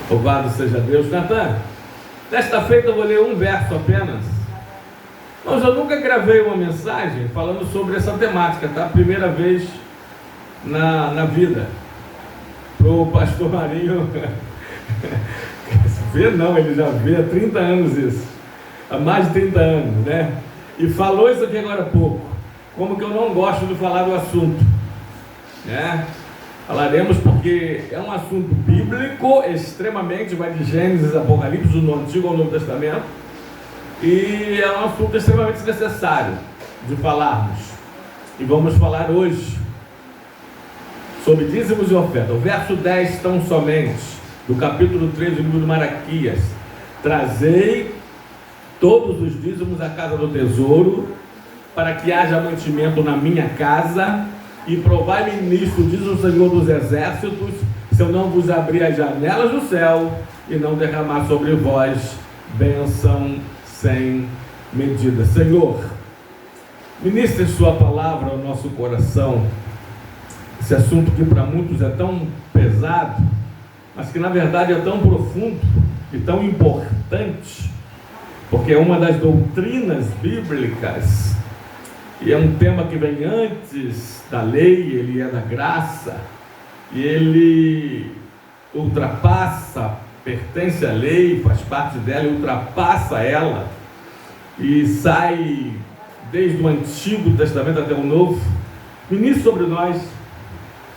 Louvado seja Deus. Natan, desta feita eu vou ler um verso apenas. Mas eu nunca gravei uma mensagem falando sobre essa temática, tá? Primeira vez na vida. O pastor Marinho vê não, ele já vê há 30 anos isso. Há mais de 30 anos, né? E falou isso aqui agora há pouco. Como que eu não gosto de falar do assunto, né? Falaremos porque é um assunto bíblico, extremamente, vai de Gênesis, Apocalipse, do Antigo ao Novo Testamento, e é um assunto extremamente necessário de falarmos. E vamos falar hoje sobre dízimos e oferta. O verso 10, tão somente, do capítulo 3 do livro de Malaquias: trazei todos os dízimos à casa do tesouro, para que haja mantimento na minha casa, e provai-me nisto, diz o Senhor dos Exércitos, se eu não vos abrir as janelas do céu e não derramar sobre vós bênção sem medida. Senhor, ministre sua palavra ao nosso coração. Esse assunto que para muitos é tão pesado, mas que na verdade é tão profundo e tão importante, porque é uma das doutrinas bíblicas, e é um tema que vem antes da lei, ele é da graça, e ele ultrapassa, pertence à lei, faz parte dela, ultrapassa ela, e sai desde o Antigo Testamento até o Novo. Ministre sobre nós,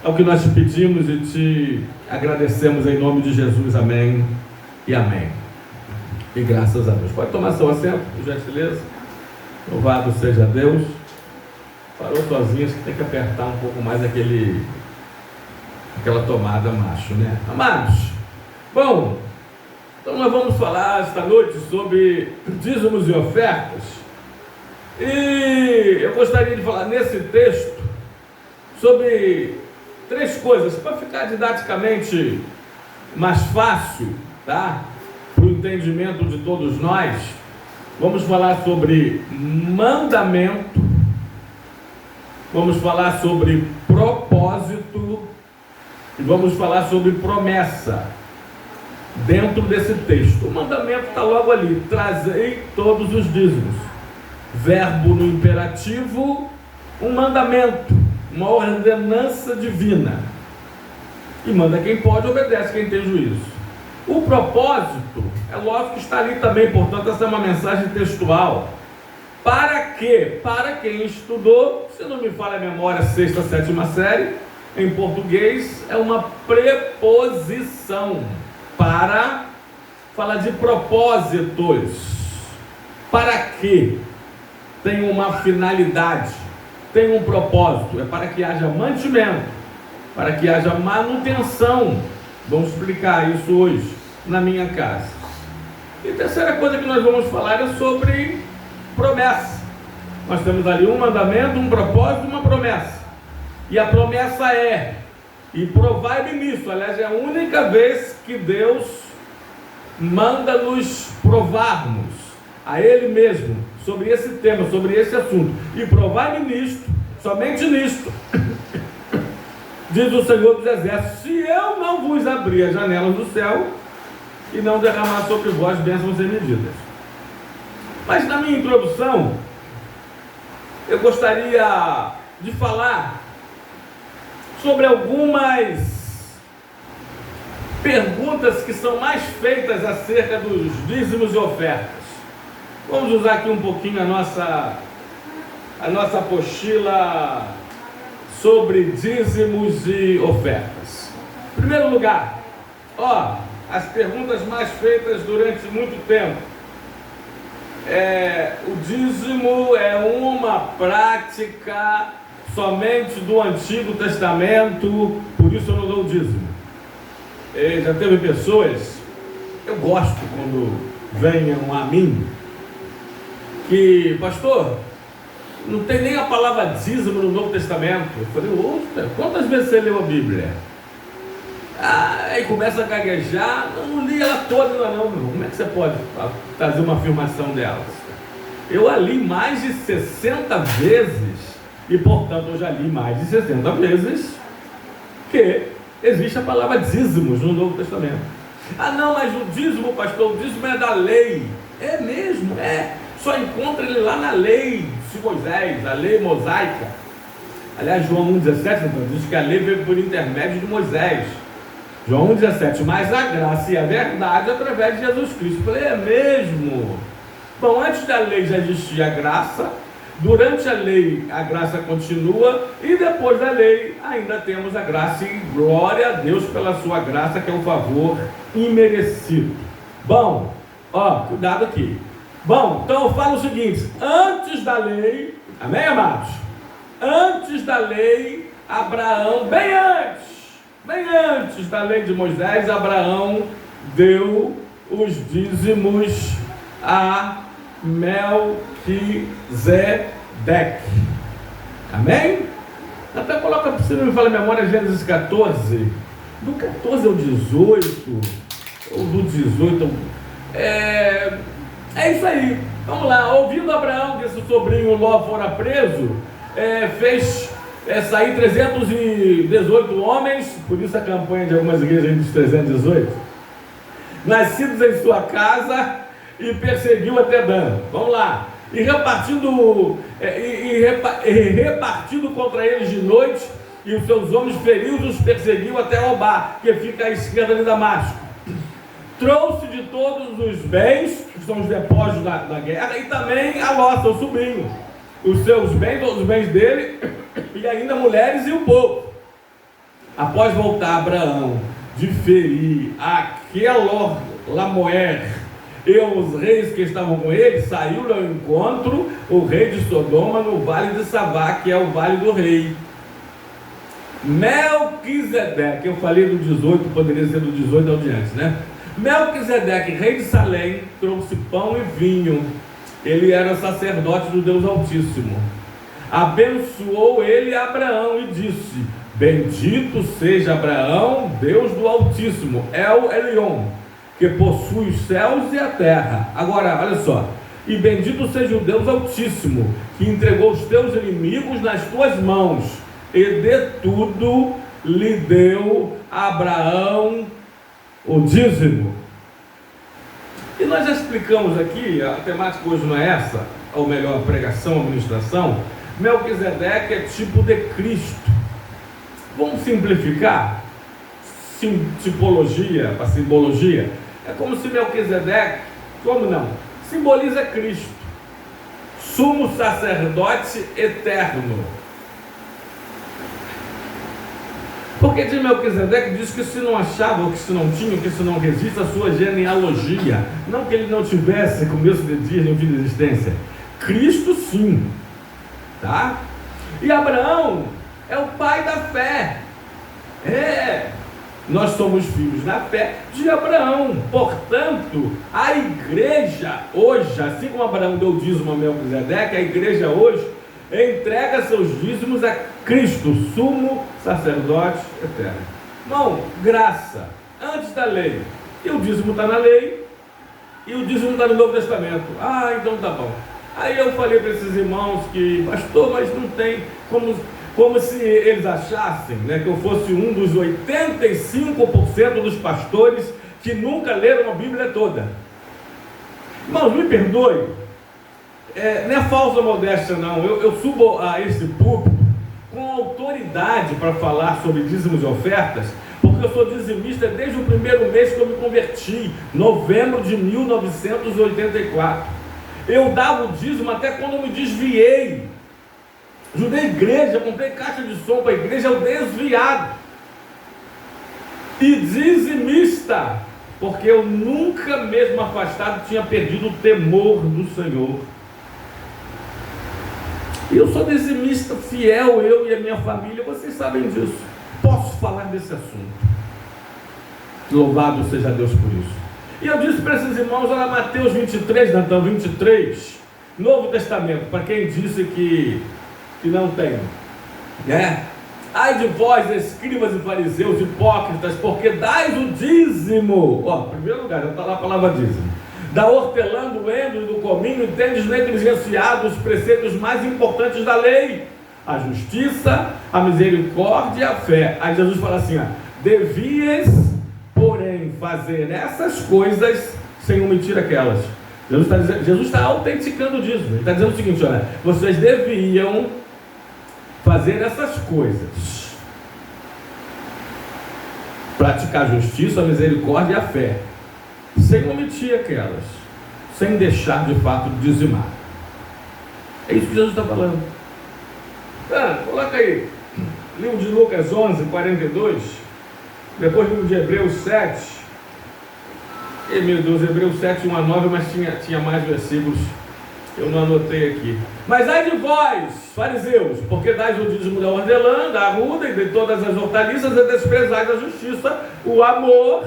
é o que nós te pedimos e te agradecemos em nome de Jesus, amém e amém. E graças a Deus. Pode tomar seu assento, por gentileza. Louvado seja Deus. Parou sozinho, acho que tem que apertar um pouco mais aquela tomada macho, né? Amados, bom, então nós vamos falar esta noite sobre dízimos e ofertas. E eu gostaria de falar nesse texto sobre 3 coisas, para ficar didaticamente mais fácil, tá? Para o entendimento de todos nós. Vamos falar sobre mandamento, vamos falar sobre propósito e vamos falar sobre promessa dentro desse texto. O mandamento está logo ali: trazei todos os dízimos. Verbo no imperativo, um mandamento, uma ordenança divina. E manda quem pode, obedece quem tem juízo. O propósito, é lógico que está ali também, portanto essa é uma mensagem textual. Para quê? Para quem estudou, se não me falha a memória, 6ª, 7ª série, em português, é uma preposição. Para, fala de propósitos. Para quê? Tem uma finalidade, tem um propósito, é para que haja mantimento, para que haja manutenção. Vamos explicar isso hoje na minha casa. E a terceira coisa que nós vamos falar é sobre promessa. Nós temos ali um mandamento, um propósito, uma promessa. E a promessa é: e provai-me nisso. Aliás, é a única vez que Deus manda nos provarmos a Ele mesmo sobre esse tema, sobre esse assunto. E provai-me nisto, somente nisto, diz o Senhor dos Exércitos, se eu não vos abrir as janelas do céu e não derramar sobre vós bênçãos sem medidas. Mas na minha introdução, eu gostaria de falar sobre algumas perguntas que são mais feitas acerca dos dízimos e ofertas. Vamos usar aqui um pouquinho a nossa apostila sobre dízimos e ofertas. Em primeiro lugar, as perguntas mais feitas durante muito tempo. O dízimo é uma prática somente do Antigo Testamento, por isso eu não dou o dízimo. Já teve pessoas, eu gosto quando venham a mim, que, pastor, não tem nem a palavra dízimo no Novo Testamento. Eu falei, quantas vezes você leu a Bíblia? Aí começa a gaguejar, não li ela toda, não. Como é que você pode trazer uma afirmação delas? Eu a li mais de 60 vezes, e portanto eu já li mais de 60 vezes que existe a palavra dízimos no Novo Testamento. Ah não, mas o dízimo, pastor, o dízimo é da lei. É mesmo, é. Só encontra ele lá na lei de Moisés, a lei mosaica. Aliás, João 1,17 então, diz que a lei veio por intermédio de Moisés. João 1,17, mas a graça e a verdade através de Jesus Cristo. Eu falei, é mesmo? Bom, antes da lei já existia a graça, durante a lei a graça continua, e depois da lei ainda temos a graça, e glória a Deus pela sua graça, que é um favor imerecido. Bom, ó, cuidado aqui. Bom, então eu falo o seguinte, antes da lei, amém, amados? Antes da lei, Abraão, bem antes da lei de Moisés, Abraão deu os dízimos a Melquisedeque. Amém? Até coloca para você, não me fala a memória, Gênesis 14, do 14 ao 18, ou do 18, é isso aí. Vamos lá, ouvindo Abraão que seu sobrinho Ló fora preso, fez sair 318 homens, por isso a campanha de algumas igrejas dos 318, nascidos em sua casa, e perseguiu até Dan. Vamos lá. E repartindo contra eles de noite, e os seus homens feridos os perseguiu até Obá, que fica à esquerda de Damasco. Trouxe de todos os bens, que são os depósitos da guerra, e também a Ló, seu sobrinho, os seus bens, todos os bens dele, e ainda mulheres e o povo. Após voltar Abraão de ferir aquele Lamoer e os reis que estavam com ele, saiu ao encontro o rei de Sodoma no vale de Savá, que é o vale do rei. Melquisedeque, eu falei do 18, poderia ser do 18 ao diante, né? Melquisedeque, rei de Salém, trouxe pão e vinho. Ele era sacerdote do Deus Altíssimo. Abençoou ele Abraão e disse: bendito seja Abraão, Deus do Altíssimo, El Elyon, que possui os céus e a terra. Agora, olha só. E bendito seja o Deus Altíssimo, que entregou os teus inimigos nas tuas mãos, e de tudo lhe deu Abraão o dízimo. E nós já explicamos aqui, a temática hoje não é essa, ou melhor, pregação, administração. Melquisedeque é tipo de Cristo. Vamos simplificar? Tipologia, para simbologia. É como se Melquisedeque, como não? Simboliza Cristo, sumo sacerdote eterno. Porque de Melquisedeque diz que se não achava, ou que se não tinha, ou que se não resiste a sua genealogia, não que ele não tivesse começo de dias nem fim de existência, Cristo sim, tá? E Abraão é o pai da fé, nós somos filhos da fé de Abraão. Portanto, a igreja hoje, assim como Abraão deu dízimo a Melquisedeque, a igreja hoje entrega seus dízimos a Cristo, sumo sacerdote eterno. Irmão, graça, antes da lei. E o dízimo está na lei, e o dízimo está no Novo Testamento. Ah, então tá bom. Aí eu falei para esses irmãos que, pastor, mas não tem como se eles achassem, né, que eu fosse um dos 85% dos pastores que nunca leram a Bíblia toda. Irmãos, me perdoe, não é falsa modéstia não, eu subo a esse púlpito com autoridade para falar sobre dízimos e ofertas, porque eu sou dizimista desde o primeiro mês que eu me converti, novembro de 1984. Eu dava o dízimo até quando eu me desviei. Ajudei a igreja, comprei caixa de som para a igreja, eu desviado. E dizimista, porque eu nunca mesmo afastado tinha perdido o temor do Senhor. E eu sou dizimista fiel, eu e a minha família, vocês sabem disso. Posso falar desse assunto. Louvado seja Deus por isso. E eu disse para esses irmãos, olha Mateus 23, Natan 23, Novo Testamento, para quem disse que não tem, né? Ai de vós, escribas e fariseus, hipócritas, porque dais o dízimo. Ó, em primeiro lugar, já está lá a palavra dízimo. Da hortelã, do endro e do cominho, e tendes negligenciado os preceitos mais importantes da lei: a justiça, a misericórdia e a fé. Aí Jesus fala assim, ó, devias, porém, fazer essas coisas sem omitir aquelas. Jesus está autenticando o dízimo. Ele está dizendo o seguinte: olha, vocês deviam fazer essas coisas, praticar a justiça, a misericórdia e a fé, sem omitir aquelas, sem deixar de fato de dizimar. É isso que Jesus está falando. Coloca aí, livro de Lucas 11, 42, depois livro de Hebreus 7. Meu Deus, Hebreus 7, 1 a 9, mas tinha mais versículos, eu não anotei aqui. Mas ai de vós, fariseus, porque dais o dízimo da hortelã, da arruda e de todas as hortaliças, e desprezais a justiça, o amor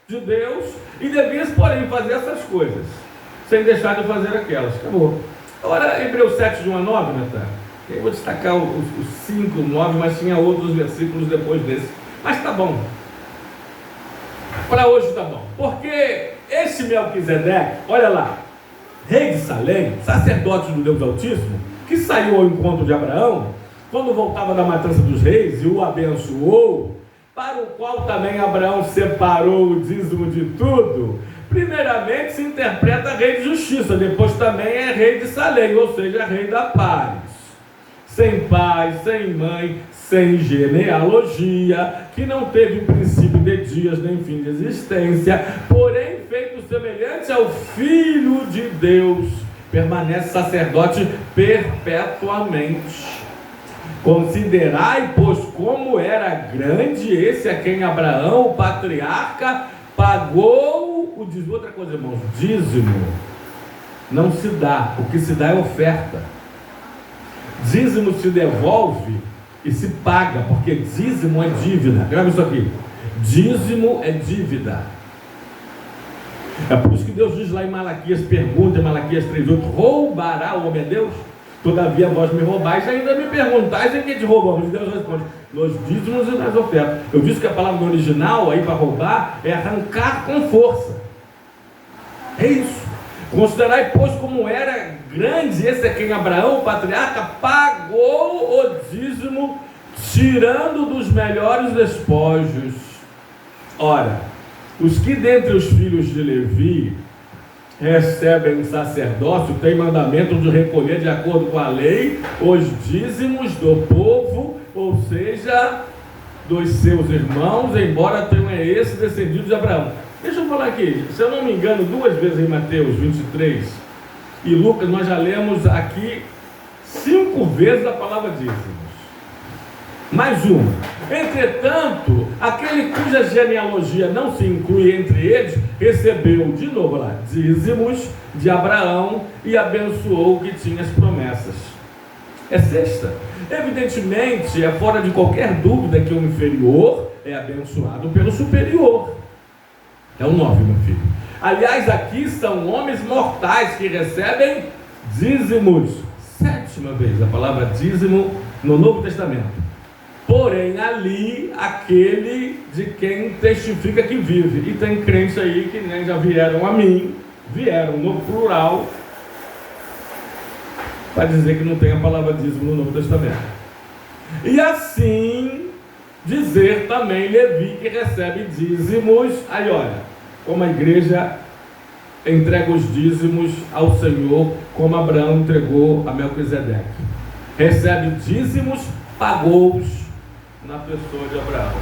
de Deus, e devias, porém, fazer essas coisas, sem deixar de fazer aquelas. Acabou. Agora, Hebreus 7, de 1 a 9, Natan. Eu vou destacar os 5, 9, mas tinha outros versículos depois desse. Mas tá bom. Para hoje tá bom. Porque esse Melquisedeque, olha lá, rei de Salém, sacerdote do Deus Altíssimo, que saiu ao encontro de Abraão, quando voltava da matança dos reis e o abençoou, para o qual também Abraão separou o dízimo de tudo, primeiramente se interpreta rei de justiça, depois também é rei de Salém, ou seja, rei da paz. Sem pai, sem mãe, sem genealogia, que não teve princípio de dias nem fim de existência, porém feito semelhante ao Filho de Deus, permanece sacerdote perpetuamente. Considerai, pois, como era grande esse a quem Abraão, o patriarca, pagou o dízimo. Outra coisa, irmãos, dízimo não se dá, o que se dá é oferta. Dízimo se devolve e se paga, porque dízimo é dívida. Grava isso aqui: dízimo é dívida. É por isso que Deus diz lá em Malaquias, pergunta em Malaquias 3,8: roubará o homem a Deus? Todavia vós me roubais e ainda me perguntais em que te roubamos. E Deus responde: nos dízimos e nas ofertas. Eu disse que a palavra no original aí para roubar é arrancar com força. É isso. Considerai, pois, como era grande esse a quem Abraão, o patriarca, pagou o dízimo, tirando dos melhores despojos. Ora, os que dentre os filhos de Levi recebem sacerdócio têm mandamento de recolher, de acordo com a lei, os dízimos do povo, ou seja, dos seus irmãos, embora tenham esse descendido de Abraão. Deixa eu falar aqui, se eu não me engano, 2 vezes em Mateus 23 e Lucas, nós já lemos aqui 5 vezes a palavra dízimos. Mais uma. Entretanto, aquele cuja genealogia não se inclui entre eles, recebeu, de novo lá, dízimos de Abraão e abençoou o que tinha as promessas. É sexta. Evidentemente, é fora de qualquer dúvida que o inferior é abençoado pelo superior. É o 9, meu filho. Aliás, aqui são homens mortais que recebem dízimos. 7ª vez a palavra dízimo no Novo Testamento. Porém, ali, aquele de quem testifica que vive. E tem crentes aí que nem já vieram a mim, vieram no plural, para dizer que não tem a palavra dízimo no Novo Testamento. E assim dizer também Levi, que recebe dízimos. Aí olha, como a igreja entrega os dízimos ao Senhor, como Abraão entregou a Melquisedeque. Recebe dízimos, pagou-os na pessoa de Abraão.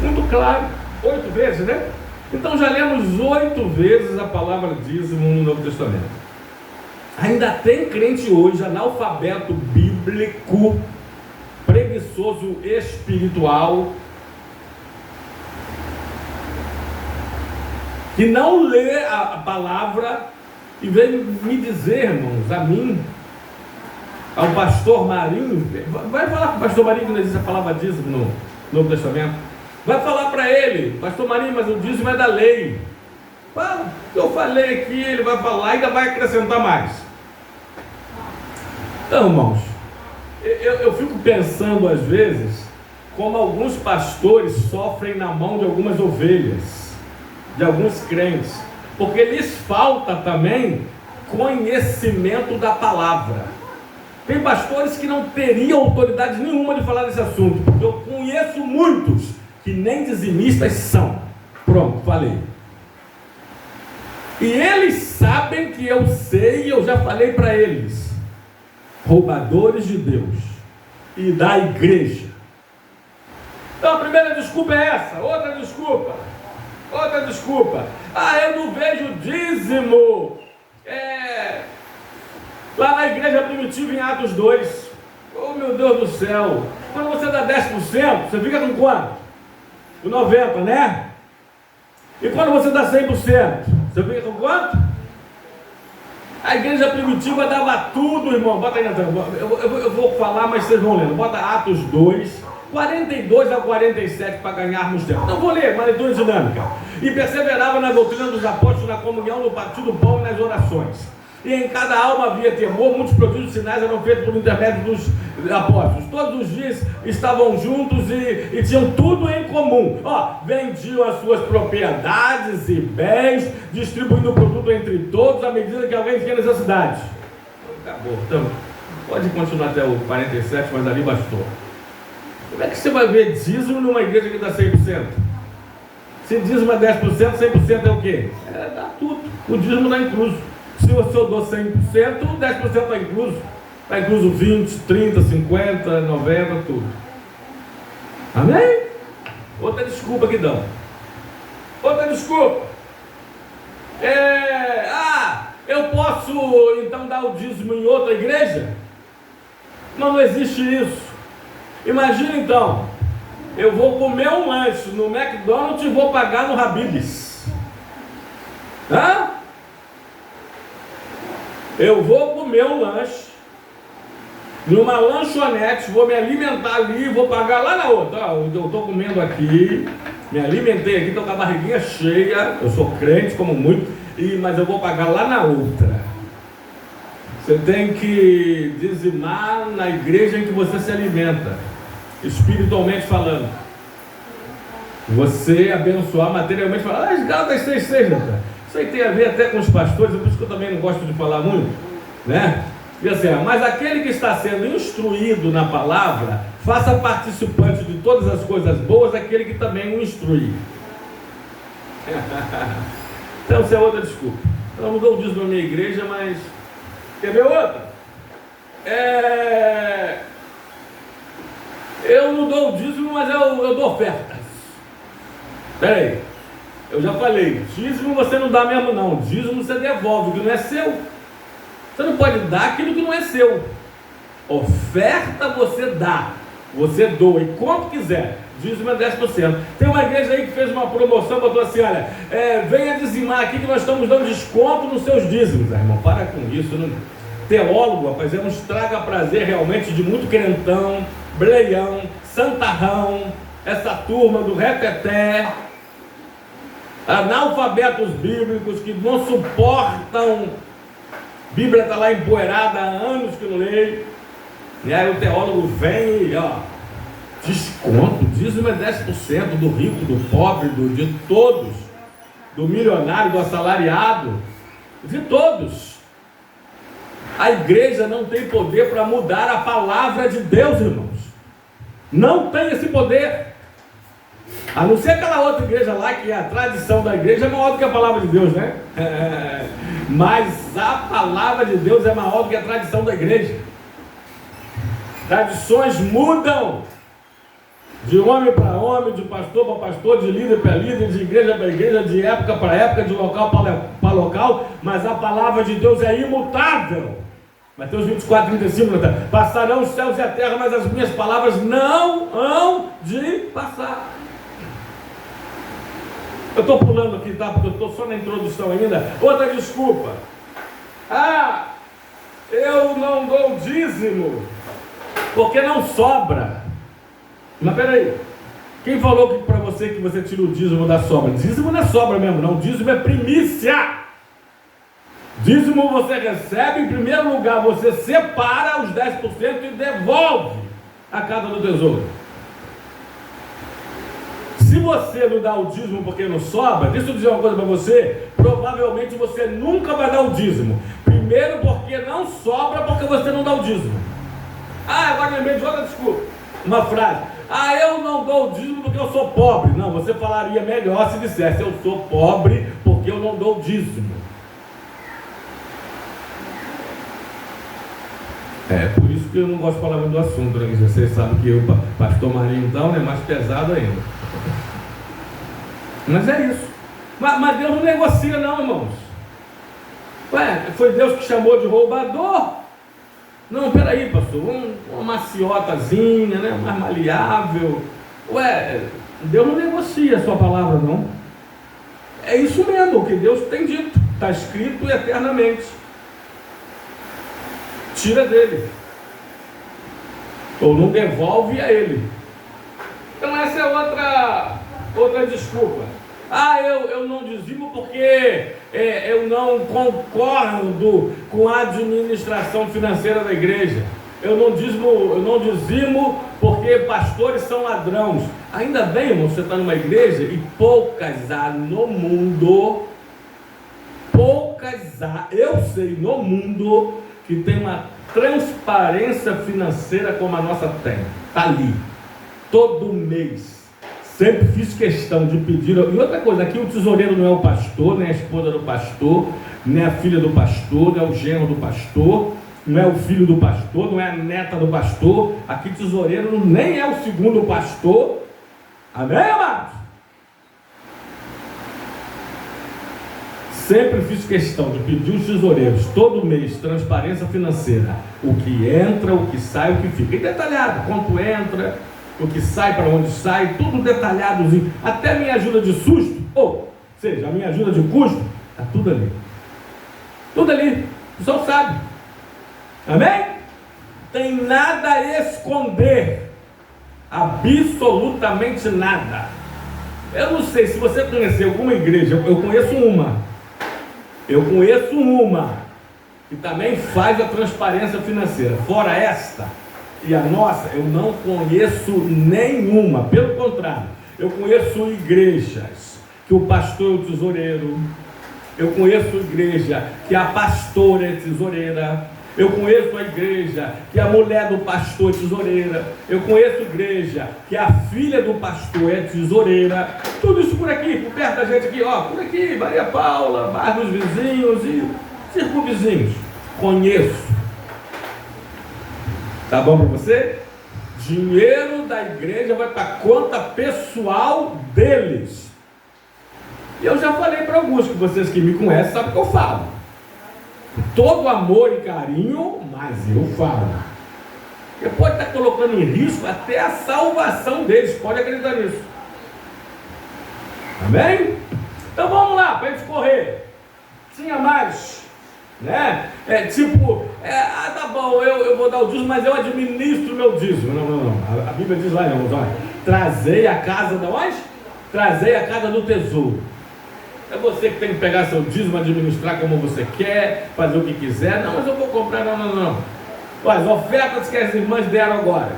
Muito claro, 8 vezes, né? Então já lemos 8 vezes a palavra dízimo no Novo Testamento. Ainda tem crente hoje, analfabeto bíblico, preguiçoso espiritual, que não lê a palavra e vem me dizer, irmãos, a mim, ao pastor Marinho, vai falar com o pastor Marinho quando existe a palavra dízimo no Novo Testamento, vai falar para ele: pastor Marinho, mas o dízimo é da lei. Fala, o que eu falei aqui, ele vai falar e ainda vai acrescentar mais. Então, irmãos, eu fico pensando às vezes como alguns pastores sofrem na mão de algumas ovelhas, de alguns crentes, porque lhes falta também conhecimento da palavra. Tem pastores que não teriam autoridade nenhuma de falar desse assunto, porque eu conheço muitos que nem dizimistas são. Pronto, falei. E eles sabem que eu sei, eu já falei para eles. Roubadores de Deus e da igreja. Então a primeira desculpa é essa. Outra desculpa. Eu não vejo dízimo lá na igreja primitiva em Atos 2. Oh, meu Deus do céu. Quando você dá 10%, você fica com quanto? Com 90%, né? E quando você dá 100%, você fica com quanto? A igreja primitiva dava tudo, irmão. Bota aí na tela. Eu vou falar, mas vocês vão lendo. Bota Atos 2, 42 a 47 para ganharmos tempo. Não vou ler, mas leitura dinâmica. E perseverava na doutrina dos apóstolos, na comunhão, no partir do pão e nas orações. E em cada alma havia temor, muitos prodígios e sinais eram feitos por intermédio dos apóstolos. Todos os dias estavam juntos e tinham tudo em comum. Vendiam as suas propriedades e bens, distribuindo o produto entre todos à medida que alguém tinha necessidade. Acabou. Então, pode continuar até o 47, mas ali bastou. Como é que você vai ver dízimo numa igreja que dá 100%? Se dízimo é 10%, 100% é o quê? Dá tudo. O dízimo está incluso. Se eu dou 100%, 10% está incluso. Está incluso 20, 30, 50, 90, tudo. Amém? Outra desculpa que dão. Outra desculpa. Eu posso então dar o dízimo em outra igreja? Não existe isso. Imagina então, eu vou comer um lanche no McDonald's e vou pagar no Habib's. Eu vou comer um lanche numa lanchonete, vou me alimentar ali, vou pagar lá na outra. Eu estou comendo aqui, me alimentei aqui, estou com a barriguinha cheia, eu sou crente como muito, mas eu vou pagar lá na outra. Você tem que dizimar na igreja em que você se alimenta, espiritualmente falando. Você abençoar materialmente falando. As Gálatas 6,6, né? Isso aí tem a ver até com os pastores, por isso que eu também não gosto de falar muito, né? E assim, mas aquele que está sendo instruído na palavra, faça participante de todas as coisas boas, aquele que também o instrui. Então, isso é outra desculpa. Eu não dou dízimo na minha igreja, mas... Quer ver outra? Eu não dou dízimo, mas eu dou ofertas. Espera aí. Eu já falei, dízimo você não dá mesmo não. Dízimo você devolve, o que não é seu. Você não pode dar aquilo que não é seu. Oferta você dá, você doa, e quanto quiser. Dízimo é 10%. Tem uma igreja aí que fez uma promoção, botou assim, olha, venha dizimar aqui que nós estamos dando desconto nos seus dízimos. Irmão, para com isso. Não... Teólogo, rapaz, é um estraga prazer realmente de muito crentão, bleião, santarrão, essa turma do reteté, analfabetos bíblicos que não suportam. Bíblia está lá empoeirada há anos que não leio. E aí o teólogo vem e desconto, dízimo é 10% do rico, do pobre, de todos, do milionário, do assalariado, de todos. A igreja não tem poder para mudar a palavra de Deus, irmãos. Não tem esse poder. A não ser aquela outra igreja lá, que a tradição da igreja é maior do que a palavra de Deus, né? Mas a palavra de Deus é maior do que a tradição da igreja. Tradições mudam de homem para homem, de pastor para pastor, de líder para líder, de igreja para igreja, de época para época, de local para local, mas a palavra de Deus é imutável. Mateus 24, 35, passarão os céus e a terra, mas as minhas palavras não hão de passar. Eu estou pulando aqui, tá? Porque eu estou só na introdução ainda. Outra desculpa. Eu não dou dízimo porque não sobra. Mas peraí, quem falou para você que você tira o dízimo da sobra? Dízimo não é sobra mesmo, não. Dízimo é primícia. Dízimo você recebe, em primeiro lugar, você separa os 10% e devolve a casa do tesouro. Se você não dá o dízimo porque não sobra, deixa eu dizer uma coisa para você, provavelmente você nunca vai dar o dízimo. Primeiro porque não sobra, porque você não dá o dízimo. Agora lembrei de outra desculpa. Uma frase. eu não dou o dízimo porque eu sou pobre. Não, você falaria melhor se dissesse: eu sou pobre porque eu não dou o dízimo. Por isso que eu não gosto de falar muito do assunto, né? Vocês sabem que o pastor Marinho, então, é mais pesado ainda. Mas é isso. Mas Deus não negocia não, irmãos. Foi Deus que chamou de roubador? Não, peraí, pastor, uma maciotazinha, né? Mais maleável. Deus não negocia a sua palavra, não. É isso mesmo, o que Deus tem dito. Está escrito eternamente. Tira dele. Ou não devolve a ele. Então essa é outra desculpa. Eu não dizimo porque eu não concordo com a administração financeira da igreja. Eu não dizimo porque pastores são ladrões. Ainda bem, irmão, você está numa igreja e poucas há no mundo, eu sei no mundo, que tem uma transparência financeira como a nossa tem. Está ali, todo mês. Sempre fiz questão de pedir. E outra coisa, aqui o tesoureiro não é o pastor, nem a esposa do pastor, nem a filha do pastor, não é o genro do pastor, não é o filho do pastor, não é a neta do pastor. Aqui tesoureiro nem é o segundo pastor. Amém, amados? Sempre fiz questão de pedir os tesoureiros, todo mês, transparência financeira. O que entra, o que sai, o que fica. E detalhado, quanto entra, o que sai, para onde sai, tudo detalhadozinho. Até minha ajuda de susto, ou seja, a minha ajuda de custo, está tudo ali. Tudo ali, o pessoal sabe. Amém? Tem nada a esconder. Absolutamente nada. Eu não sei se você conhecer alguma igreja, eu conheço uma que também faz a transparência financeira. Fora esta e a nossa, eu não conheço nenhuma. Pelo contrário, eu conheço igrejas que o pastor é o tesoureiro. Eu conheço igreja que a pastora é tesoureira. Eu conheço a igreja que a mulher do pastor é tesoureira. Eu conheço igreja que a filha do pastor é tesoureira. Tudo isso por aqui, por perto da gente aqui, por aqui, Maria Paula, bairro dos vizinhos e circunvizinhos. Conheço. Tá bom para você? Dinheiro da igreja vai para a conta pessoal deles. E eu já falei para alguns, que vocês que me conhecem sabem o que eu falo. Todo amor e carinho, mas eu falo. Porque pode estar colocando em risco até a salvação deles, pode acreditar nisso. Amém? Então vamos lá, para a gente correr. Tinha mais, né? Tá bom, eu vou dar o dízimo, mas eu administro o meu dízimo. Não. A Bíblia diz lá, irmãos, trazei a casa de onde? Trazei a casa do tesouro. É você que tem que pegar seu dízimo, administrar como você quer, fazer o que quiser. Não, mas eu vou comprar, não. Olha, as ofertas que as irmãs deram agora,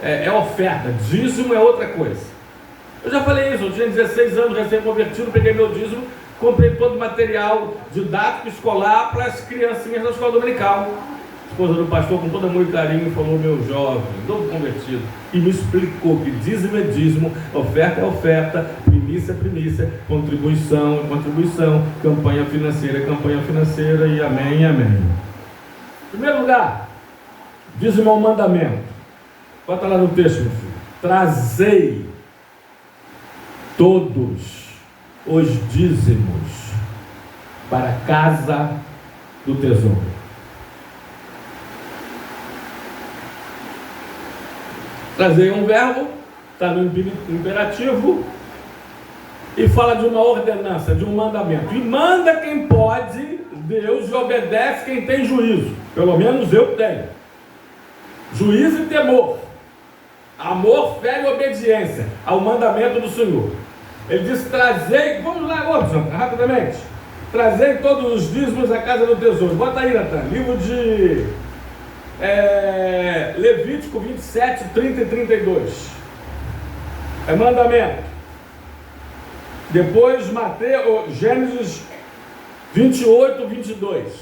é oferta, dízimo é outra coisa. Eu já falei isso, eu tinha 16 anos, recém-convertido, peguei meu dízimo, comprei todo o material didático, escolar, para as criancinhas da escola dominical. A esposa do pastor, com todo amor e carinho, falou: meu jovem, novo convertido, e me explicou que dízimo é dízimo, oferta é oferta, primícia é primícia, contribuição é contribuição, campanha financeira é campanha financeira, e amém, amém. Em primeiro lugar, dízimo é um mandamento. Bota lá no texto, meu filho. Trazei todos os dízimos para a casa do tesouro. Trazer um verbo, está no imperativo, e fala de uma ordenança, de um mandamento. E manda quem pode, Deus, e obedece quem tem juízo. Pelo menos eu tenho. Juízo e temor. Amor, fé e obediência ao mandamento do Senhor. Ele diz: trazei, vamos lá, rapidamente. Trazei todos os dízimos à casa do tesouro. Bota aí, Natan, livro de Levítico 27, 30 e 32. É mandamento. Depois Gênesis 28, 22.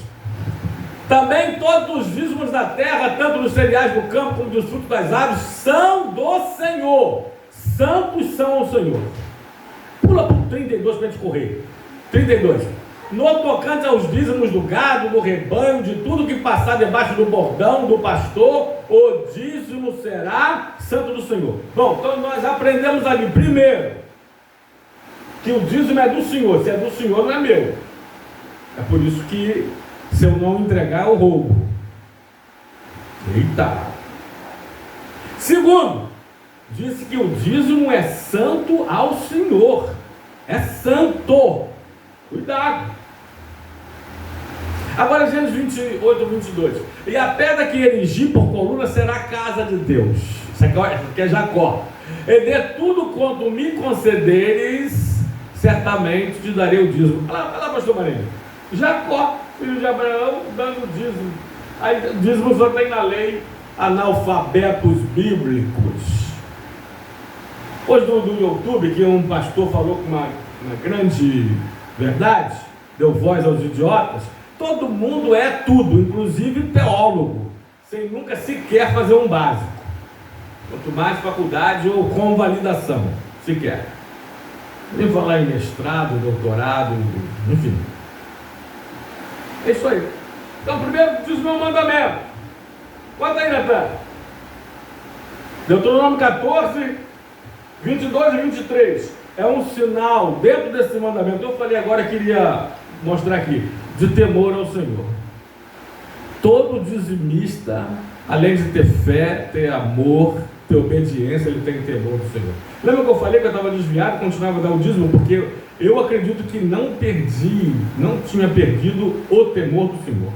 Também todos os dízimos da terra, tanto dos cereais do campo como dos frutos das árvores, são do Senhor. Santos são ao Senhor. Pula para o 32 para a gente correr. 32. No tocante aos dízimos do gado, do rebanho, de tudo que passar debaixo do bordão do pastor, o dízimo será santo do Senhor. Bom, então nós aprendemos ali, primeiro, que o dízimo é do Senhor. Se é do Senhor, não é meu. É por isso que, se eu não entregar, eu roubo. Eita! Segundo, disse que o dízimo é santo ao Senhor. É santo. Cuidado. Agora, Gênesis 28, 22. E a pedra que erigi por coluna será a casa de Deus. Isso aqui é Jacó. E de tudo quanto me concederes, certamente te darei o dízimo. Olha lá, pastor Marinho. Jacó, filho de Abraão, dando dízimo. Aí, dízimo só tem na lei, analfabetos bíblicos. Hoje no YouTube, que um pastor falou com uma grande verdade, deu voz aos idiotas. Todo mundo é tudo, inclusive teólogo, sem nunca sequer fazer um básico. Quanto mais faculdade ou convalidação, sequer. Nem falar em mestrado, doutorado, enfim. É isso aí. Então, primeiro diz o meu mandamento. Bota aí, Natan. Deuteronômio 14, 22 e 23. É um sinal dentro desse mandamento. Eu falei agora, queria mostrar aqui. De temor ao Senhor. Todo dizimista, além de ter fé, ter amor, ter obediência, ele tem temor do Senhor. Lembra que eu falei que eu estava desviado e continuava a dar o dízimo? Porque eu acredito que não tinha perdido o temor do Senhor.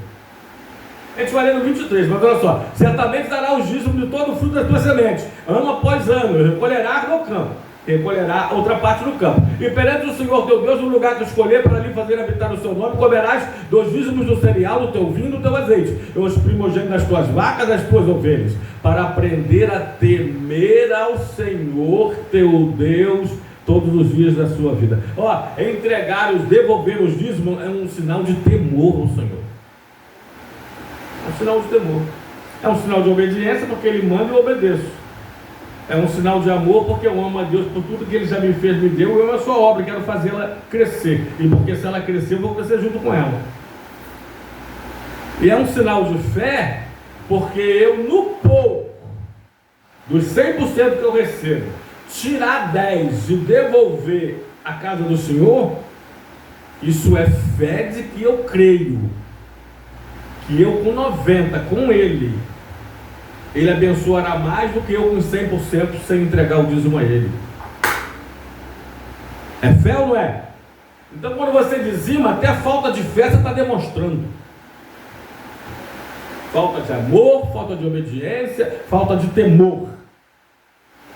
A gente vai ler no 23, mas olha só. Certamente dará o dízimo de todo o fruto das tuas sementes, ano após ano, recolherá no campo. Recolherá outra parte do campo. E perante o Senhor teu Deus, no lugar que escolher para ali fazer habitar o seu nome, comerás dos dízimos do cereal, do teu vinho, do teu azeite, e os primogênitos das tuas vacas, das tuas ovelhas, para aprender a temer ao Senhor teu Deus todos os dias da sua vida. Ó, devolver os dízimos é um sinal de temor ao Senhor. É um sinal de temor. É um sinal de obediência, porque Ele manda e eu obedeço. É um sinal de amor, porque eu amo a Deus por tudo que Ele já me fez, me deu. Eu amo a sua obra e quero fazê-la crescer. E porque se ela crescer, eu vou crescer junto com ela. E é um sinal de fé, porque eu, no pouco, dos 100% que eu recebo, tirar 10 e devolver à casa do Senhor, isso é fé de que eu creio. Que eu com 90, com Ele abençoará mais do que eu com 100% sem entregar o dízimo a Ele. É fé ou não é? Então quando você dizima, até a falta de fé você está demonstrando. Falta de amor, falta de obediência, falta de temor.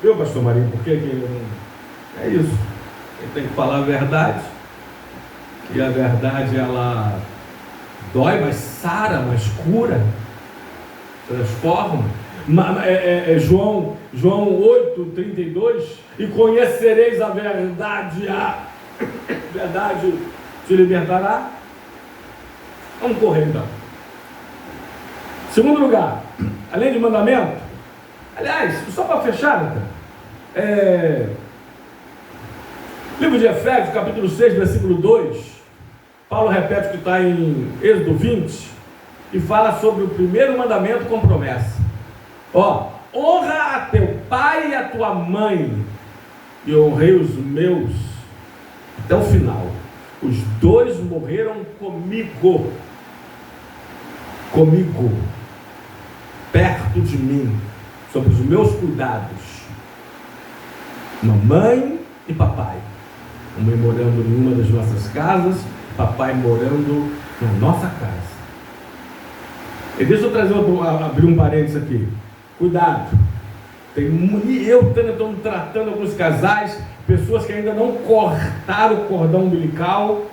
Viu, pastor Marinho? Por que é isso? Ele tem que falar a verdade. E a verdade, ela dói, mas sara, mas cura, transforma. João 8, 32, e conhecereis a verdade te libertará. Vamos correr então. Segundo lugar, além de mandamento, aliás, só para fechar, livro de Efésios, capítulo 6, versículo 2, Paulo repete o que está em Êxodo 20, e fala sobre o primeiro mandamento com promessa. Honra a teu pai e a tua mãe, e honrei os meus, até o final. Os dois morreram comigo, perto de mim, sob os meus cuidados. Mamãe e papai, mamãe morando em uma das nossas casas, papai morando na nossa casa. E deixa eu abrir um parênteses aqui. Cuidado. Eu estou tratando alguns casais, pessoas que ainda não cortaram o cordão umbilical,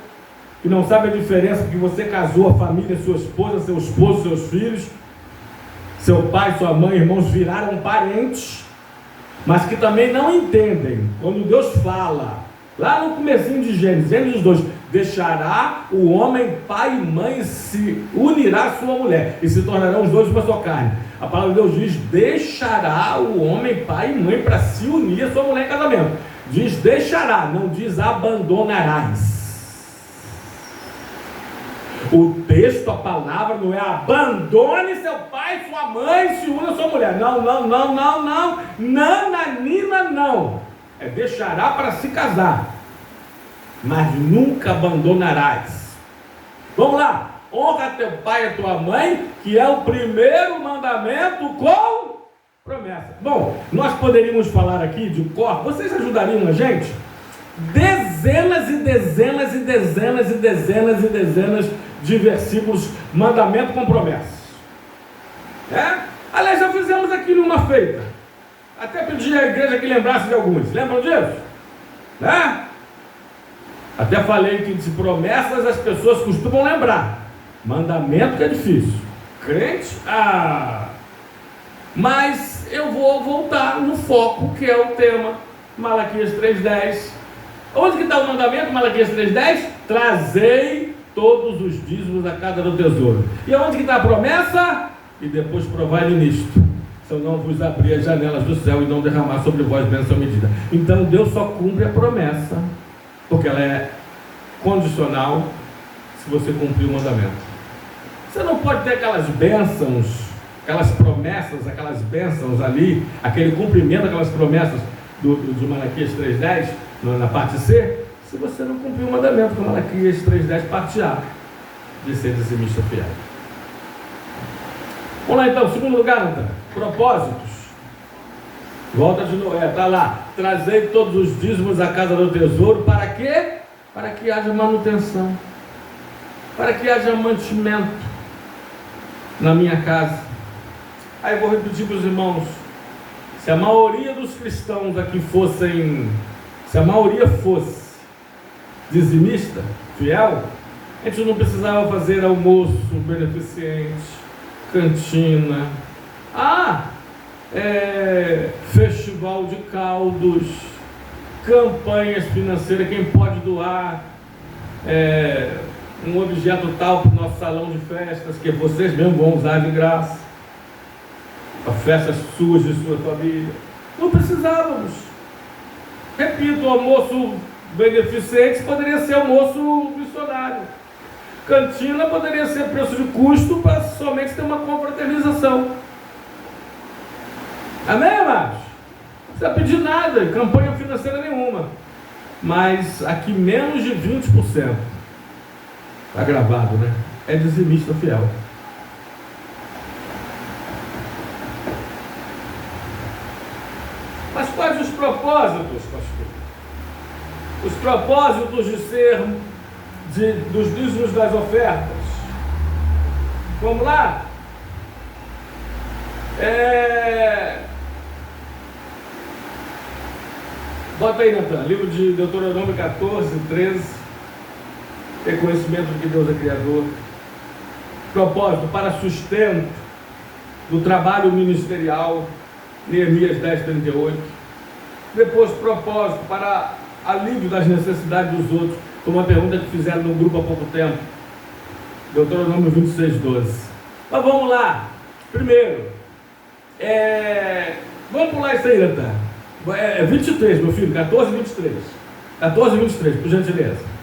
que não sabem a diferença que você casou, a família, sua esposa, seu esposo, seus filhos, seu pai, sua mãe, irmãos viraram parentes, mas que também não entendem. Quando Deus fala, lá no comecinho de Gênesis 2, deixará o homem pai e mãe, se unirá à sua mulher, e se tornarão os dois uma só carne. A palavra de Deus diz: deixará o homem pai e mãe para se unir à sua mulher em casamento. Diz deixará, não diz abandonarás. O texto, a palavra não é abandone seu pai, sua mãe, se una à sua mulher. Não, nananina, não. É deixará para se casar, mas nunca abandonarás. Vamos lá. Honra teu pai e a tua mãe, que é o primeiro mandamento com promessa. Bom, nós poderíamos falar aqui de cor. Vocês ajudariam a gente? Dezenas e dezenas e dezenas e dezenas e dezenas de versículos, mandamento com promessas. Aliás, já fizemos aqui numa feita. Até pedi à igreja que lembrasse de alguns. Lembram disso? Até falei que de promessas as pessoas costumam lembrar. Mandamento que é difícil. Crente? Mas eu vou voltar no foco, que é o tema. Malaquias 3:10. Onde que está o mandamento? Malaquias 3:10. Trazei todos os dízimos à casa do tesouro. E onde que está a promessa? E depois provai-lhe nisto, se eu não vos abrir as janelas do céu e não derramar sobre vós bênção medida. Então Deus só cumpre a promessa, porque ela é condicional se você cumprir o mandamento. Você não pode ter aquelas bênçãos, aquelas promessas, aquelas bênçãos ali, aquele cumprimento daquelas promessas de Malaquias 3:10, na parte C, se você não cumprir o mandamento com Malaquias 3:10, parte A, de ser dizimista fiel. Vamos lá então, segundo lugar, Antônio, propósitos. Volta de novo, está lá. Trazei todos os dízimos à casa do tesouro, para quê? Para que haja manutenção, para que haja mantimento na minha casa. Aí eu vou repetir para os irmãos: se a maioria dos cristãos aqui fossem, se a maioria fosse dizimista, fiel, a gente não precisava fazer almoço beneficente, cantina, festival de caldos, campanhas financeiras, quem pode doar um objeto tal para o nosso salão de festas, que vocês mesmos vão usar de graça, para festas suas de sua família. Não precisávamos. Repito, o almoço beneficente poderia ser almoço missionário. Cantina poderia ser preço de custo para somente ter uma confraternização. Amém, amados? Não precisa pedir nada, campanha financeira nenhuma. Mas aqui menos de 20%, está gravado, né? É dizimista fiel. Mas quais os propósitos, pastor? Os propósitos de ser dos dízimos das ofertas. Vamos lá? Bota aí, Natan, livro de Deuteronômio 14:13. Ter conhecimento de que Deus é Criador. Propósito para sustento do trabalho ministerial, Neemias 10:38. Depois, propósito para alívio das necessidades dos outros. Foi uma pergunta que fizeram no grupo há pouco tempo. Deuteronômio 26:12. Mas vamos lá. Primeiro, vamos pular isso aí, Natan. 23, meu filho, 14:23. 14:23, por gentileza.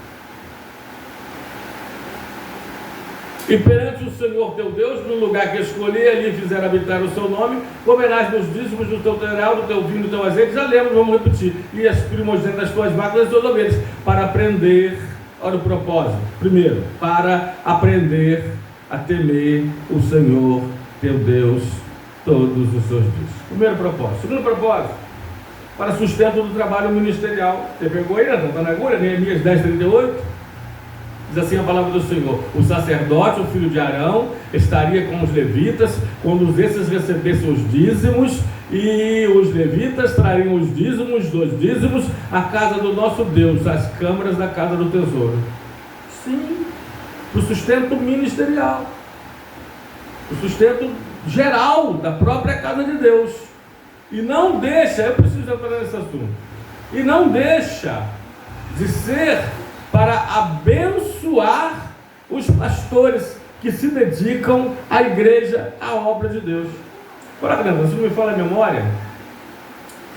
E perante o Senhor teu Deus, no lugar que escolhi, ali fizer habitar o seu nome, comerás nos dízimos do teu cereal, do teu vinho, do teu azeite. Já lembro, vamos repetir. E as primogênitas das tuas vacas e das tuas ovelhas, para aprender, olha o propósito. Primeiro, para aprender a temer o Senhor teu Deus todos os seus dias. Primeiro propósito. Segundo propósito, para sustento do trabalho ministerial. Você pegou aí, está na agulha? Neemias 10:38. Diz assim a palavra do Senhor: o sacerdote, o filho de Arão, estaria com os levitas, quando esses recebessem os dízimos, e os levitas trariam os dízimos dos dízimos à casa do nosso Deus, às câmaras da casa do tesouro. Sim, para o sustento ministerial, o sustento geral da própria casa de Deus. E não deixa, eu preciso entrar nesse assunto, e não deixa de ser para abençoar os pastores que se dedicam à igreja, à obra de Deus. Agora, se não me falha a memória,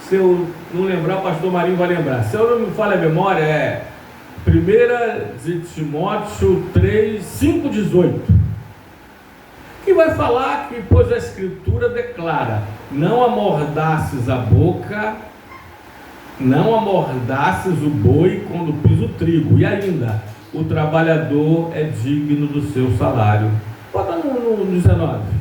se eu não lembrar, o pastor Marinho vai lembrar. Se eu não me falha a memória, é 1 de Timóteo 3, 5,18, que vai falar que, pois a Escritura declara: não amordaces a boca, não amordaces o boi quando pisa o trigo, e ainda, o trabalhador é digno do seu salário. Bota no 19.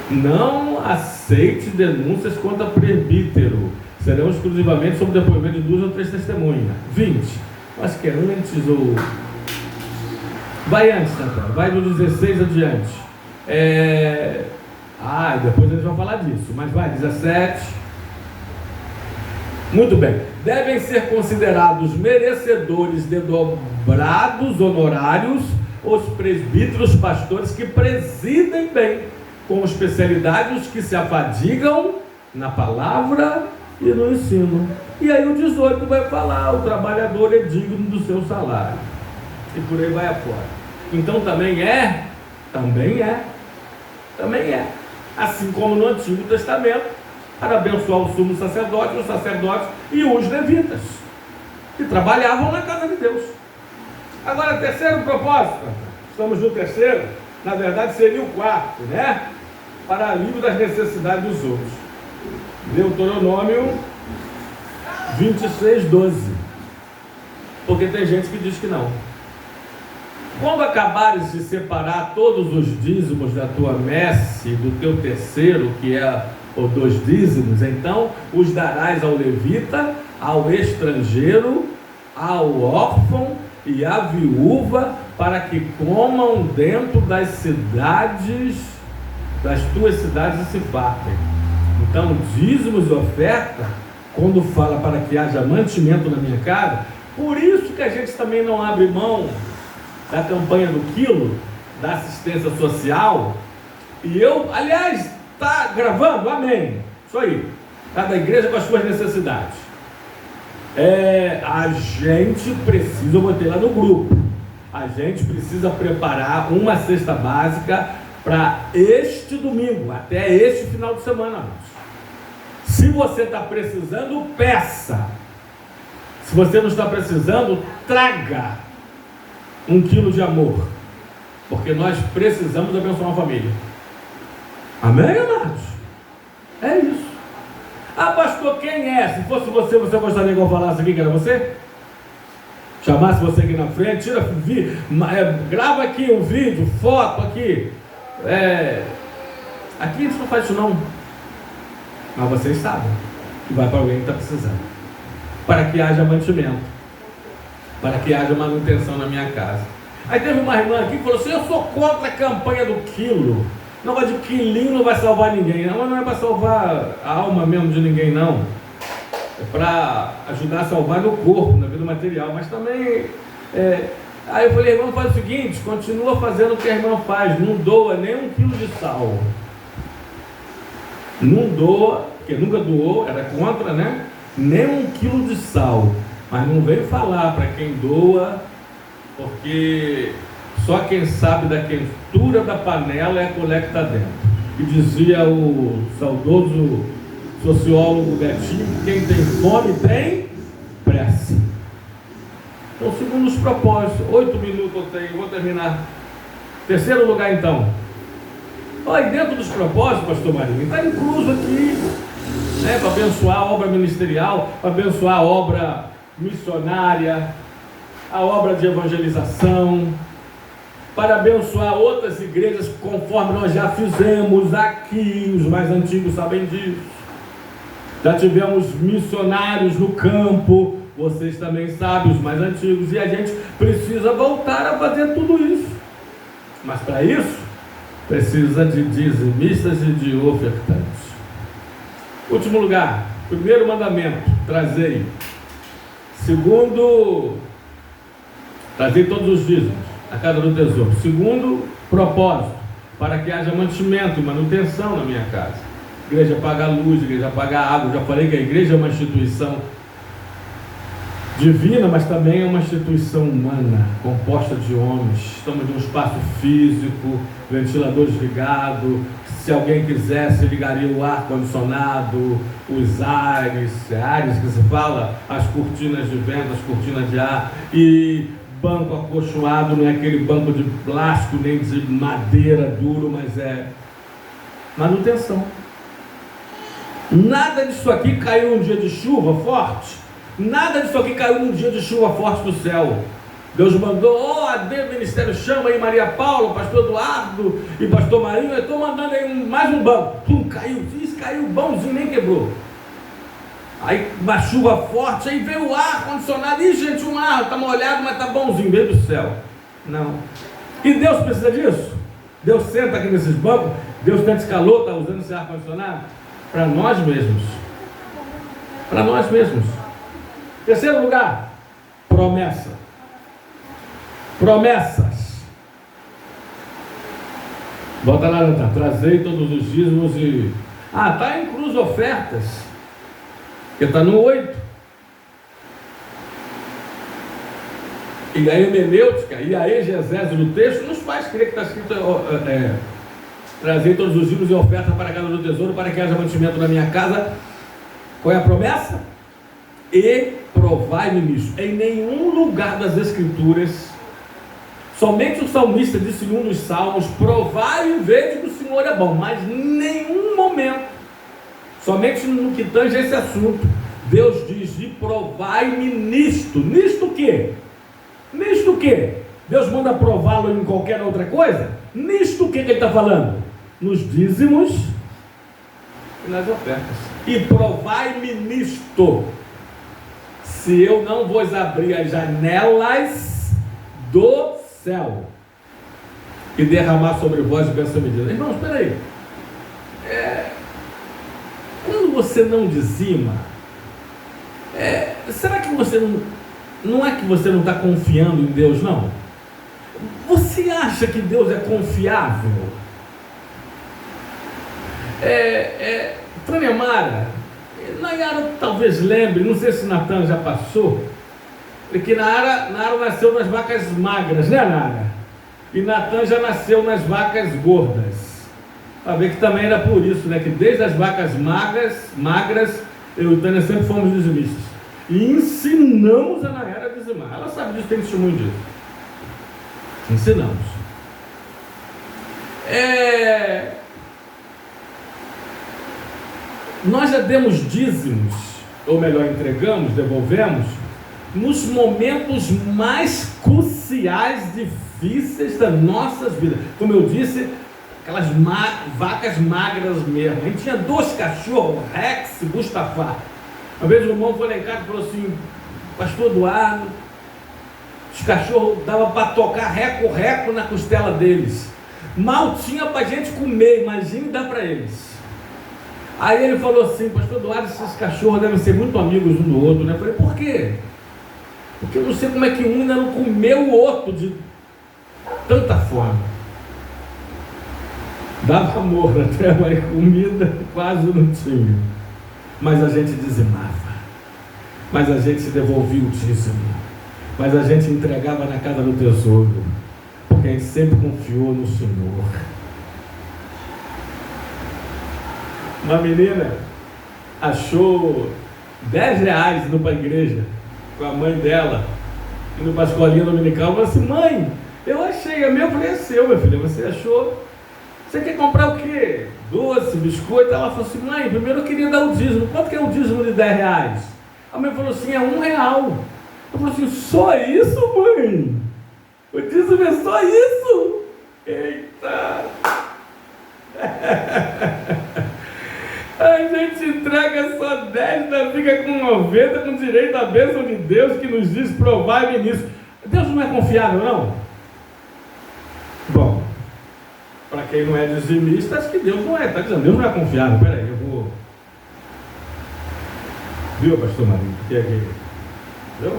Não aceite denúncias contra presbítero, serão exclusivamente sob depoimento de 2 ou 3 testemunhas. 20. Acho que é antes ou... Vai antes, Santana. Vai do 16 adiante. Depois eles vão falar disso. Mas vai, 17. Muito bem. Devem ser considerados merecedores de dobrados honorários os presbíteros pastores que presidem bem, com especialidade os que se afadigam na palavra e no ensino. E aí o 18 vai falar: o trabalhador é digno do seu salário. E por aí vai afora. Então também é. Assim como no Antigo Testamento, para abençoar o sumo sacerdote, os sacerdotes e os levitas, que trabalhavam na casa de Deus. Agora, terceiro propósito. Estamos no terceiro. Na verdade seria o quarto, né? Para alívio das necessidades dos outros. Deuteronômio 26, 12. Porque tem gente que diz que não. Quando acabares de separar todos os dízimos da tua messe, do teu terceiro, que é os 2 dízimos, então os darás ao levita, ao estrangeiro, ao órfão e à viúva, para que comam dentro das cidades, das tuas cidades, e se fartem. Então, dízimos e oferta, quando fala para que haja mantimento na minha casa, por isso que a gente também não abre mão da campanha do quilo, da assistência social. E eu, aliás, está gravando? Amém. Isso aí. Cada igreja com as suas necessidades. A gente precisa, eu botei lá no grupo, a gente precisa preparar uma cesta básica para este domingo, até este final de semana. Se você está precisando, peça. Se você não está precisando, traga 1 quilo de amor, porque nós precisamos abençoar uma família. Amém, amados? É isso. Pastor, quem é? Se fosse você gostaria que eu falasse aqui que era você? Chamasse você aqui na frente, grava aqui um vídeo, foto aqui. Aqui a gente não faz isso não. Mas vocês sabem que vai para alguém que está precisando, para que haja mantimento, para que haja manutenção na minha casa. Aí teve uma irmã aqui que falou assim: eu sou contra a campanha do quilo. Não, mas de quilinho não vai salvar ninguém. Não, mas não é para salvar a alma mesmo de ninguém, não. É para ajudar a salvar no corpo, na vida material. Mas também... Aí eu falei: irmão, faz o seguinte, continua fazendo o que a irmã faz. Não doa nem 1 quilo de sal. Não doa, porque nunca doou, era contra, né? Nem 1 quilo de sal. Mas não vem falar para quem doa, porque só quem sabe da quentura da panela é a colher que está dentro. E dizia o saudoso sociólogo Betinho: quem tem fome tem pressa. Então, segundo os propósitos, 8 minutos eu tenho, vou terminar. Terceiro lugar, então. Olha, dentro dos propósitos, pastor Marinho, está incluso aqui, né, para abençoar a obra ministerial, para abençoar a obra missionária, a obra de evangelização, para abençoar outras igrejas, conforme nós já fizemos aqui. Os mais antigos sabem disso. Já tivemos missionários no campo, vocês também sabem, os mais antigos, e a gente precisa voltar a fazer tudo isso. Mas para isso precisa de dizimistas e de ofertantes. Último lugar, primeiro mandamento: trazei. Segundo, trazei todos os dízimos a casa do tesouro. Segundo propósito, para que haja mantimento e manutenção na minha casa. A igreja paga a luz, a igreja paga a água. Já falei que a igreja é uma instituição divina, mas também é uma instituição humana, composta de homens. Estamos num espaço físico, ventiladores ligados. Se alguém quisesse, ligaria o ar-condicionado, os ares que se fala, as cortinas de vento, as cortinas de ar, e banco acolchoado, não é aquele banco de plástico nem de madeira duro, mas é manutenção. Nada disso aqui caiu um dia de chuva forte, nada disso aqui caiu num dia de chuva forte do céu. Deus mandou, o ministério chama aí Maria Paula, pastor Eduardo e pastor Marinho, eu estou mandando aí mais um banco. Caiu, caiu bonzinho, nem quebrou. Aí uma chuva forte, aí veio o ar-condicionado, e gente, um ar, está molhado, mas está bonzinho, veio do céu. Não. E Deus precisa disso? Deus senta aqui nesses bancos, Deus tem esse calor, está usando esse ar-condicionado? Para nós mesmos. Para nós mesmos. Terceiro lugar, promessa. Promessas. Bota lá, Natan. Trazei todos os dízimos e... está em cruz ofertas. Porque está no 8. E a hermenêutica e a exegese do texto nos faz crer que está escrito trazei todos os dízimos e ofertas para a casa do tesouro, para que haja mantimento na minha casa. Qual é a promessa? E provai-me nisso. Em nenhum lugar das Escrituras, somente o salmista disse em um dos salmos, provai e vede que o Senhor é bom, mas em nenhum momento, somente no que tange esse assunto, Deus diz, e provai-me nisto. Nisto o quê? Nisto o quê? Deus manda prová-lo em qualquer outra coisa? Nisto o que ele está falando? Nos dízimos e nas ofertas. E provai-me nisto, se eu não vos abrir as janelas do céu e derramar sobre vós bênção medida. Irmãos, espera aí. Quando você não dizima, será que você não é que você não está confiando em Deus, não? Você acha que Deus é confiável? Tânia Mara, Nayara talvez lembre, não sei se Natan já passou, porque Nayara nasceu nas vacas magras, né, Nayara? E Natan já nasceu nas vacas gordas. Para ver que também era por isso, né? Que desde as vacas magras, eu e Tânia sempre fomos dizimistas. E ensinamos a Nayara a dizimar. Ela sabe disso, tem testemunho disso. Ensinamos. Nós já demos dízimos, ou melhor, entregamos, devolvemos, nos momentos mais cruciais, difíceis das nossas vidas. Como eu disse, aquelas vacas magras mesmo. A gente tinha 2 cachorros, Rex e Gustafá. Uma vez o irmão foi lá em casa e falou assim, pastor Eduardo, os cachorros davam para tocar reco na costela deles. Mal tinha para a gente comer, imagine dar para eles. Aí ele falou assim, pastor Eduardo, esses cachorros devem ser muito amigos um do outro, né? Eu falei, por quê? Porque eu não sei como é que um ainda não comeu o outro de tanta fome. Dava amor até, mas comida quase não tinha. Mas a gente dizimava. Mas a gente se devolvia o dízimo. Mas a gente entregava na casa do tesouro. Porque a gente sempre confiou no Senhor. Uma menina achou R$10 indo para a igreja com a mãe dela, indo para a escolinha dominical. Falou assim, mãe, eu achei, a minha, eu falei, é seu, minha filha, você achou? Você quer comprar o quê? Doce, biscoito? Ela falou assim, mãe, primeiro eu queria dar o dízimo. Quanto que é o dízimo de R$10? A mãe falou assim, é R$1. Eu falei assim, só isso, mãe? O dízimo é só isso? Eita! A gente entrega só 10, ainda fica com 90, com direito à bênção de Deus, que nos diz provai-me nisso. Deus não é confiável, não? Bom, para quem não é dizimista, acho que Deus não é, está dizendo, Deus não é confiável. Peraí, eu vou... Viu, pastor Marinho? O que é que... Viu?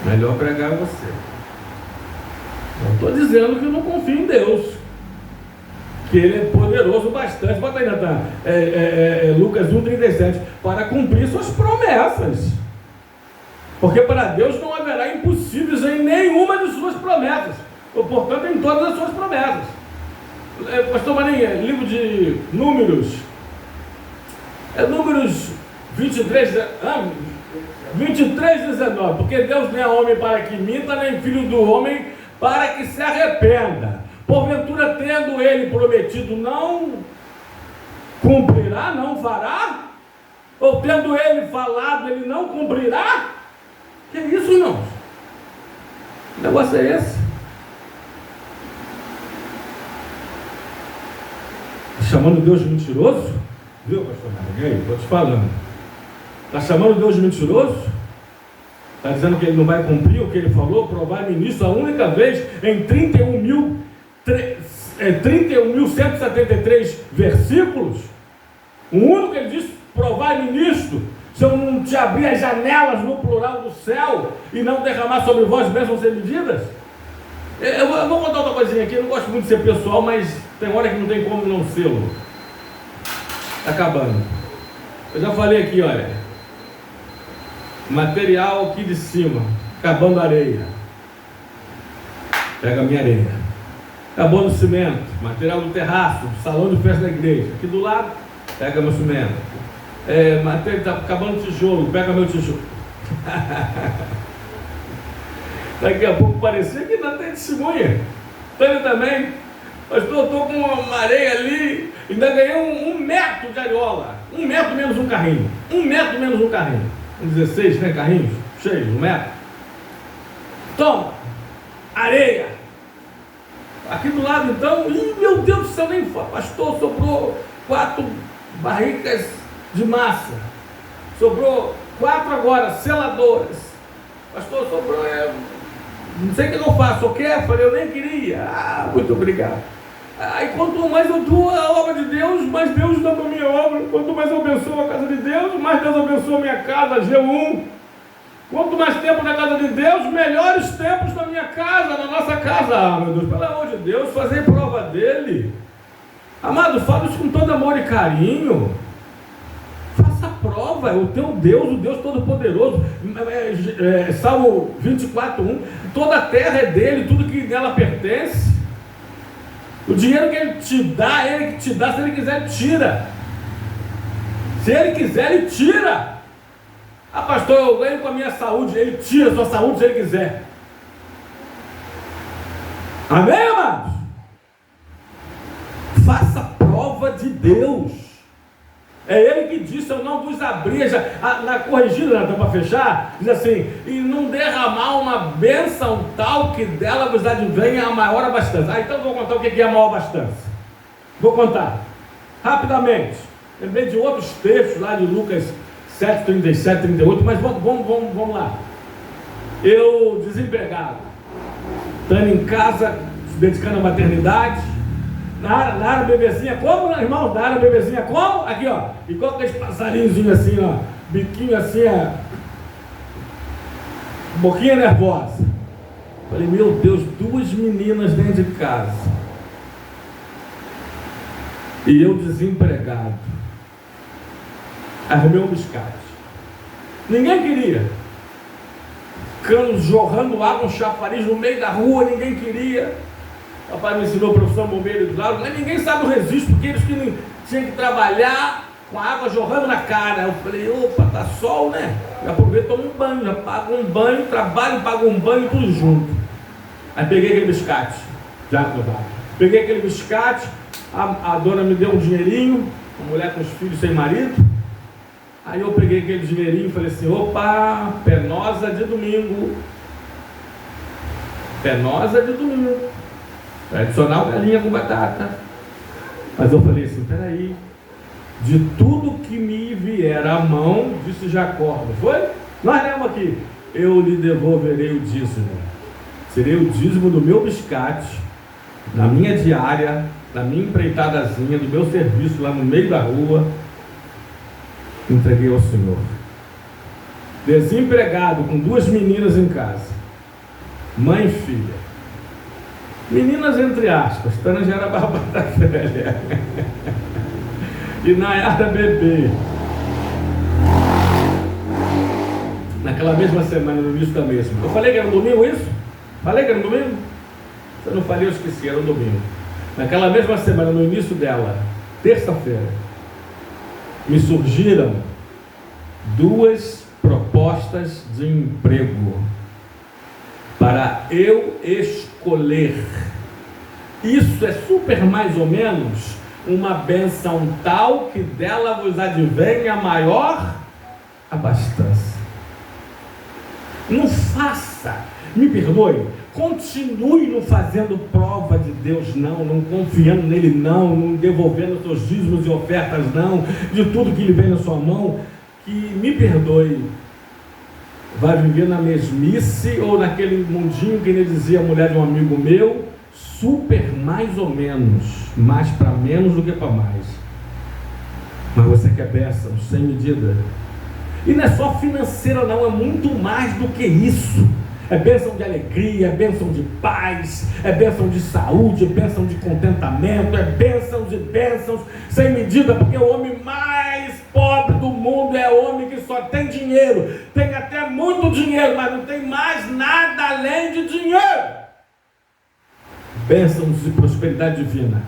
Melhor pregar você. Não estou dizendo que eu não confio em Deus, que Ele é poderoso bastante. Bota aí, Natan, Lucas 1,37, para cumprir suas promessas. Porque para Deus não haverá impossíveis em nenhuma de suas promessas, ou portanto em todas as suas promessas. Pastor Marinha, livro de Números, Números 23, 19, porque Deus não é homem para que minta, nem filho do homem para que se arrependa. Porventura, tendo ele prometido, não cumprirá, não fará? Ou tendo ele falado, ele não cumprirá? Que é isso, irmãos? Que negócio é esse? Chamando Deus de mentiroso? Viu, pastor Marinho? Estou te falando. Está chamando Deus de mentiroso? Está dizendo que ele não vai cumprir o que ele falou? Provar-me nisso a única vez em 31.173 versículos? O único que ele disse, provar-me nisto, se eu não te abrir as janelas no plural do céu e não derramar sobre vós bênçãos sem medidas? Eu vou contar outra coisinha aqui, eu não gosto muito de ser pessoal, mas tem hora que não tem como não ser. Está acabando. Eu já falei aqui, olha, material aqui de cima, acabando a areia. Pega a minha areia. Acabando o cimento, material do terraço, do salão de festa da igreja. Aqui do lado, pega meu cimento. Está acabando o tijolo, pega meu tijolo. Daqui a pouco parecia que ainda tem testemunha. Tânia também. Pastor, eu estou com uma areia ali, ainda ganhei 1 metro de areola. 1 metro menos um carrinho. 1 metro menos um carrinho. 16, né, carrinhos? Cheios, 1 metro. Toma, areia. Aqui do lado então, meu Deus do céu, nem fala. Pastor, sobrou 4 barricas de massa. Sobrou 4 agora, seladoras. Pastor, sobrou, não sei o que eu faço, o que? Eu falei, eu nem queria. Muito obrigado. Aí quanto mais eu dou a obra de Deus, mais Deus dá para a minha obra. Quanto mais eu abençoo a casa de Deus, mais Deus abençoa a minha casa, G1. Quanto mais tempo na casa de Deus, melhores tempos na minha casa, na nossa casa. Meu Deus, pelo amor de Deus, fazer prova dele. Amado, fala isso com todo amor e carinho. Faça prova, é o teu Deus, o Deus Todo-Poderoso. Salmo 24:1, toda a terra é dele, tudo que nela pertence. O dinheiro que ele te dá, ele que te dá, se ele quiser, ele tira. Se ele quiser, ele tira. Ah, pastor, eu ganho com a minha saúde, ele tira a sua saúde se ele quiser. Amém, amados? Faça prova de Deus. É ele que disse, eu não vos abri, na corrigida, dá para fechar, diz assim, e não derramar uma bênção tal que dela vos advenha a maior abastança. Então eu vou contar o que é a maior abastança. Vou contar, rapidamente. Lembrei de outros textos lá de Lucas 7, 37, 38, mas vamos lá. Eu, desempregado, estando em casa, se dedicando à maternidade, na área bebezinha, como, irmão? Na área bebezinha, como? Aqui, ó, igual aqueles passarinhozinhos assim, ó, biquinho assim, ó, boquinha nervosa. Falei, meu Deus, 2 meninas dentro de casa. E eu desempregado. Arrumei um biscate. Ninguém queria. Canos jorrando água, um chafariz no meio da rua, ninguém queria. O papai me ensinou a profissão bombeiro de lado, mas ninguém sabe o registro, porque eles que tinham que trabalhar com a água jorrando na cara. Eu falei, opa, tá sol, né? Já aproveito, tomo um banho, já pago um banho, trabalho, pago um banho, tudo junto. Aí peguei aquele biscate, peguei aquele biscate, a dona me deu um dinheirinho, uma mulher com os filhos sem marido. Aí eu peguei aquele dinheirinho e falei assim, opa, penosa de domingo. Penosa de domingo. Tradicional galinha com batata. Mas eu falei assim, peraí, de tudo que me vier à mão, disse Jacó, não foi? Nós lemos aqui, eu lhe devolverei o dízimo. Serei o dízimo do meu biscate, na minha diária, na minha empreitadazinha, do meu serviço lá no meio da rua. Entreguei ao Senhor. Desempregado, com 2 meninas em casa, mãe e filha. Meninas entre aspas, Tânia já era barbata velha. E Nayara bebê. naquela mesma semana, no início da mesma. Eu falei que era um domingo isso? Falei que era um domingo? Se eu não falei, eu esqueci, era um domingo. Naquela mesma semana, no início dela, terça-feira, me surgiram 2 propostas de emprego para eu escolher. Isso é super mais ou menos uma bênção tal que dela vos advém a maior abastança. Não faça, me perdoe, continue não fazendo prova de Deus, não confiando nele, não devolvendo seus dízimos e ofertas, não, de tudo que lhe vem na sua mão, que, me perdoe, vai viver na mesmice ou naquele mundinho que ele dizia a mulher de um amigo meu, super mais ou menos, mais para menos do que para mais. Mas você quer bênção sem medida. E não é só financeira não, é muito mais do que isso. É bênção de alegria, é bênção de paz, é bênção de saúde, é bênção de contentamento, é bênção de bênçãos sem medida, porque o homem mais pobre do mundo é o homem que só tem dinheiro, tem até muito dinheiro, mas não tem mais nada além de dinheiro. Bênçãos de prosperidade divina,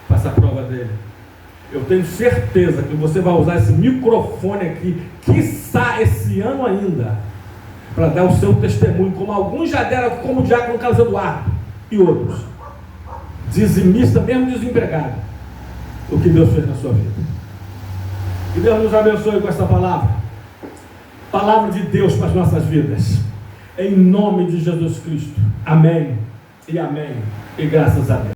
faça a prova dele. Eu tenho certeza que você vai usar esse microfone aqui, quiçá esse ano ainda, para dar o seu testemunho, como alguns já deram, como o diácono Carlos Eduardo e outros, dizimista, mesmo desempregado, o que Deus fez na sua vida. Que Deus nos abençoe com essa palavra de Deus para as nossas vidas, em nome de Jesus Cristo, amém e amém, e graças a Deus.